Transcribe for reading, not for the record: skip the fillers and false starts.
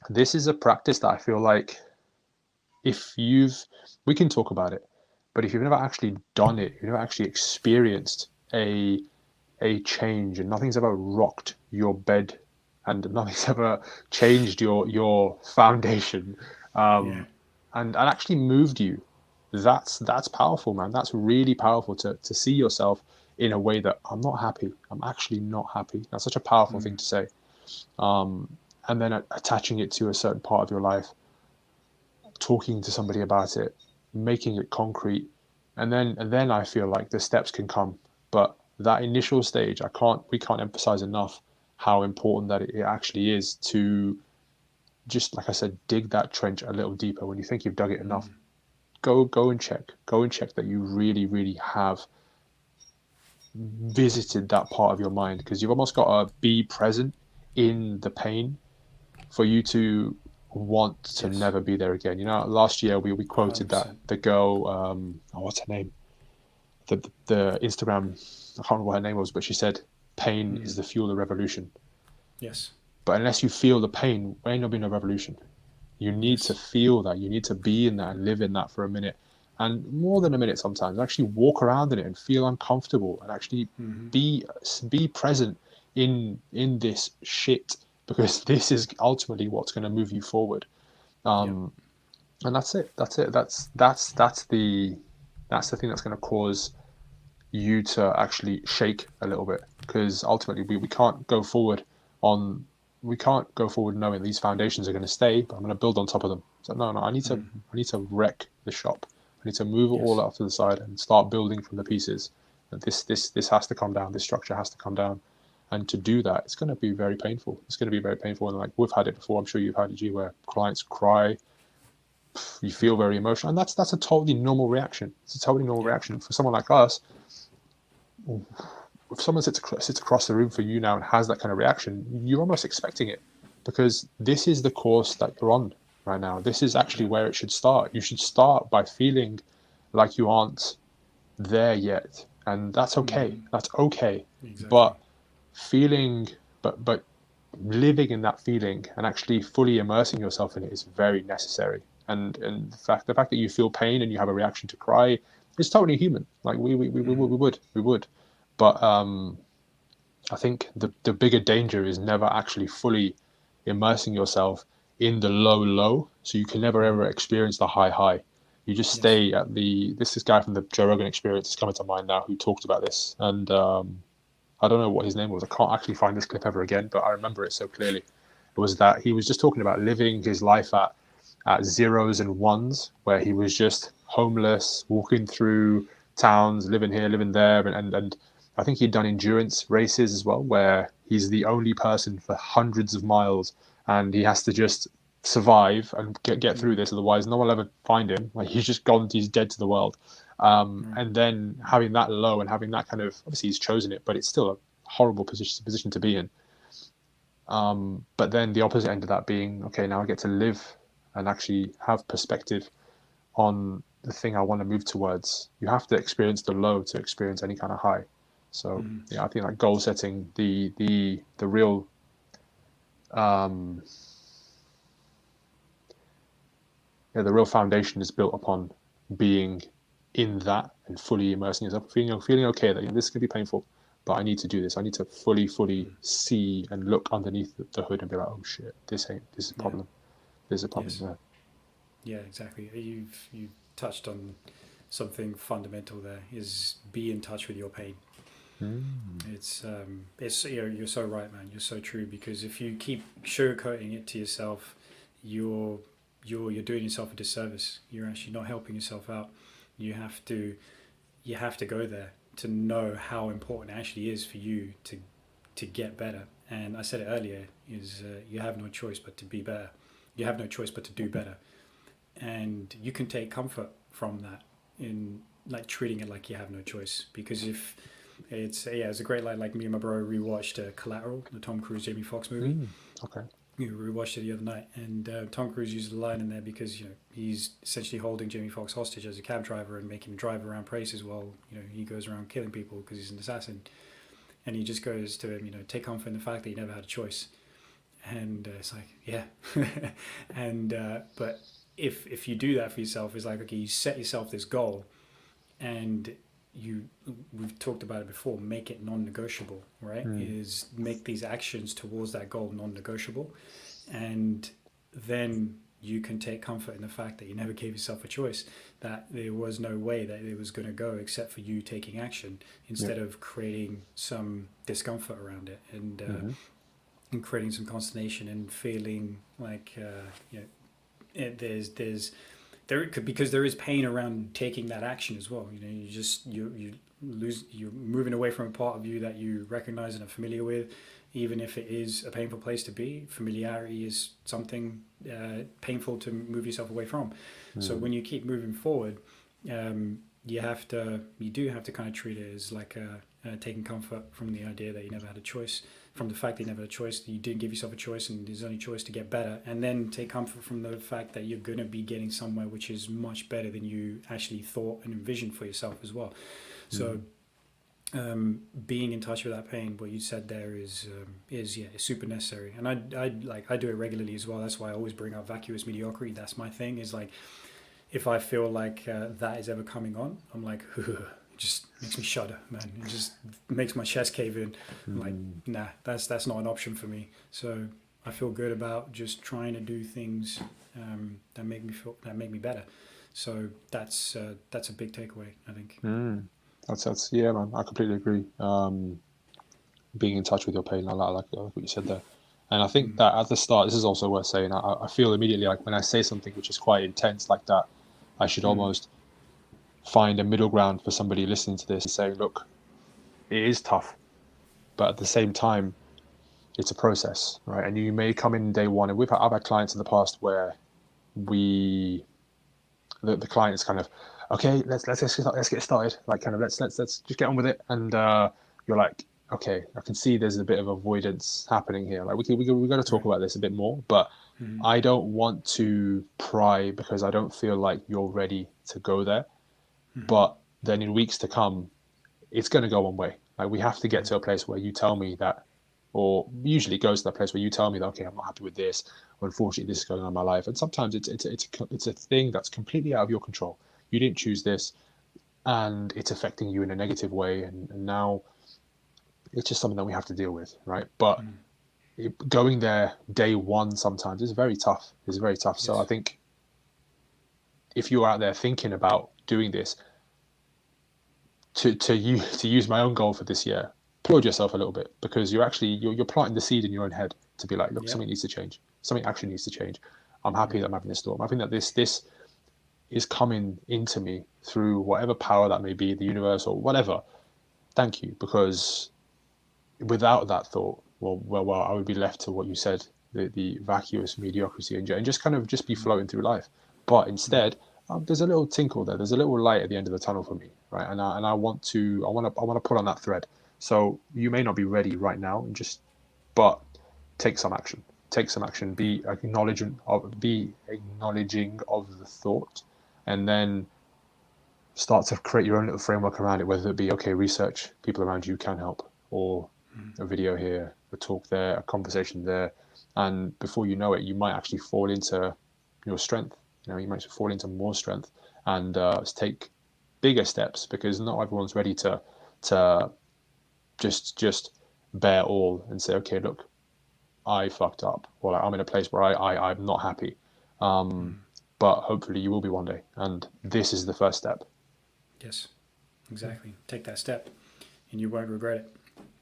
This is a practice that I feel like if you've, we can talk about it, but if you've never actually done it, you've never actually experienced a change, and nothing's ever rocked your bed, and nothing's ever changed your foundation, Yeah. and actually moved you. That's powerful, man. That's really powerful to see yourself in a way that I'm not happy. I'm actually not happy. That's such a powerful thing Mm. to say. And then attaching it to a certain part of your life, talking to somebody about it, making it concrete, and then I feel like the steps can come. But that initial stage, we can't emphasize enough how important that it actually is to just, like I said, dig that trench a little deeper. When you think you've dug it enough, Mm. go and check that you really, really have visited that part of your mind, because you've almost got to be present in the pain for you to want to Yes. never be there again. Last year we quoted that 100%. the girl, what's her name? The Instagram, I can't remember what her name was, but she said, "Pain is Mm. the fuel of revolution." Yes. But unless you feel the pain, there ain't no be no revolution. You need to Yes. feel that. You need to be in that and live in that for a minute, and more than a minute sometimes. Actually walk around in it and feel uncomfortable, and actually Mm-hmm. be be present in this shit, because this is ultimately what's going to move you forward. Yep. Um, and that's it. That's it. That's the thing that's going to cause you to actually shake a little bit, because ultimately we can't go forward on we can't go forward knowing these foundations are going to stay, but I'm going to build on top of them. So no, Mm-hmm. I need to wreck the shop. I need to move it all Yes. out to the side and start building from the pieces. And this has to come down. This structure has to come down. And to do that, it's going to be very painful. It's going to be very painful. And like we've had it before, I'm sure you've had it, G, where clients cry, you feel very emotional, and that's a totally normal reaction. It's a totally normal Yep. reaction for someone like us. If someone sits across the room for you now and has that kind of reaction, you're almost expecting it, because this is the course that you're on right now. This is actually Yeah. where it should start. You should start by feeling like you aren't there yet, and that's okay. Mm-hmm. That's okay. Exactly. But feeling, but living in that feeling and actually fully immersing yourself in it is very necessary. And the fact that you feel pain and you have a reaction to cry is totally human. Like Mm-hmm. we would, but I think the bigger danger is never actually fully immersing yourself in the low low, so you can never Mm-hmm. ever experience the high high. You just Yes. stay at the. This guy from the Joe Rogan Experience is coming to mind now, who talked about this, and I don't know what his name was. I can't actually find this clip ever again, but I remember it so clearly. It was that he was just talking about living his life at zeros and ones, where he was just homeless, walking through towns, living here, living there, and I think he'd done endurance races as well, where he's the only person for hundreds of miles, and he has to just survive and get through Mm. this. Otherwise, no one will ever find him. Like he's just gone, he's dead to the world. Right. And then having that low and having that kind of, obviously he's chosen it, but it's still a horrible position to be in. But then the opposite end of that being, okay, now I get to live and actually have perspective on the thing I want to move towards. You have to experience the low to experience any kind of high. So Mm-hmm. yeah, I think like goal setting, the real um, yeah, the real foundation is built upon being in that and fully immersing yourself, feeling okay that this is gonna be painful, but I need to do this. I need to fully see and look underneath the hood and be like, oh shit, this is a Yeah. problem. This is a problem. Yes. Yeah. Yeah. Exactly. You've touched on something fundamental there. Is be in touch with your pain. Mm. It's you're so right, man. You're so true, because if you keep sugarcoating it to yourself, you're you're doing yourself a disservice. You're actually not helping yourself out. You have to you have to go there to know how important it actually is for you to get better. And I said it earlier: is you have no choice but to be better. You have no choice but to do better, and you can take comfort from that in like treating it like you have no choice. Because if it's a great line. Like me and my bro rewatched Collateral, the Tom Cruise Jamie Foxx movie. Mm. Okay. We rewatched it the other night, and Tom Cruise used a line in there because he's essentially holding Jamie Foxx hostage as a cab driver and making him drive around places while he goes around killing people because he's an assassin. And he just goes to him, take comfort in the fact that he never had a choice. And it's like, yeah. And but if you do that for yourself, it's like, okay, you set yourself this goal, and you we've talked about it before, make it non-negotiable, right? Mm. Is make these actions towards that goal non-negotiable, and then you can take comfort in the fact that you never gave yourself a choice, that there was no way that it was going to go except for you taking action, Yeah. instead of creating some discomfort around it, Hmm. and creating some consternation and feeling like you know, there's there could, because there is pain around taking that action as well. You know, you lose, you're moving away from a part of you that you recognize and are familiar with, even if it is a painful place to be. Familiarity is something painful to move yourself away from. So Mm. when you keep moving forward, you do have to kind of treat it as like taking comfort from the idea that you never had a choice, from the fact that you never had a choice, that you didn't give yourself a choice, and there's only choice to get better, and then take comfort from the fact that you're going to be getting somewhere which is much better than you actually thought and envisioned for yourself as well. So Mm. being in touch with that pain, what you said there is yeah, is super necessary, and I do it regularly as well. That's why I always bring up vacuous mediocrity. That's my thing. Is like, if I feel like that is ever coming on, I'm like, it just makes me shudder, man. It just makes my chest cave in. I'm like, Mm. nah, that's not an option for me. So I feel good about just trying to do things that make me better. So that's a big takeaway, I think. Mm. That's yeah, man. I completely agree. Being in touch with your pain, I like what you said there, and I think Mm, that at the start, this is also worth saying. I feel immediately like when I say something which is quite intense like that, I should mm, almost find a middle ground for somebody listening to this and saying, look, it is tough, but at the same time, it's a process, right? And you may come in day one, and I've had clients in the past where we the client is kind of, okay, let's get started, like kind of let's just get on with it, and you're like, okay, I can see there's a bit of avoidance happening here, like we got to talk right. about this a bit more, but Mm, I don't want to pry because I don't feel like you're ready to go there. mm, But then in weeks to come, it's going to go one way. Like we have to get mm, to a place where you tell me that, or usually goes to that place where you tell me that, okay, I'm not happy with this, or unfortunately this is going on in my life. And sometimes it's a thing that's completely out of your control. You didn't choose this, and it's affecting you in a negative way, and now it's just something that we have to deal with, right? But mm, going there day one sometimes is very tough. It's very tough. So I yes. think if you're out there thinking about doing this, to use my own goal for this year, applaud yourself a little bit because you're planting the seed in your own head to be like, look, Yep. something needs to change. Something actually needs to change. I'm happy that Mm, I'm having this thought. I think that this is coming into me through whatever power that may be, the universe or whatever. Thank you, because without that thought, well, I would be left to what you said, the vacuous mediocrity and just kind of just be mm, floating through life. But mm, instead, there's a little tinkle there. There's a little light at the end of the tunnel for me, right? And I want to pull on that thread. So you may not be ready right now, but take some action. Take some action. yeah. Be acknowledging of the thought, and then start to create your own little framework around it, whether it be, okay, research people around you can help, or Mm, a video here, a talk there, a conversation there. And before you know it, you might actually fall into your strength. You might fall into more strength and take bigger steps because not everyone's ready to just bear all and say, okay, look, I fucked up, or like, I'm in a place where I'm not happy. Um, mm, but hopefully you will be one day. And this is the first step. yes. Exactly. Take that step, and you won't regret it.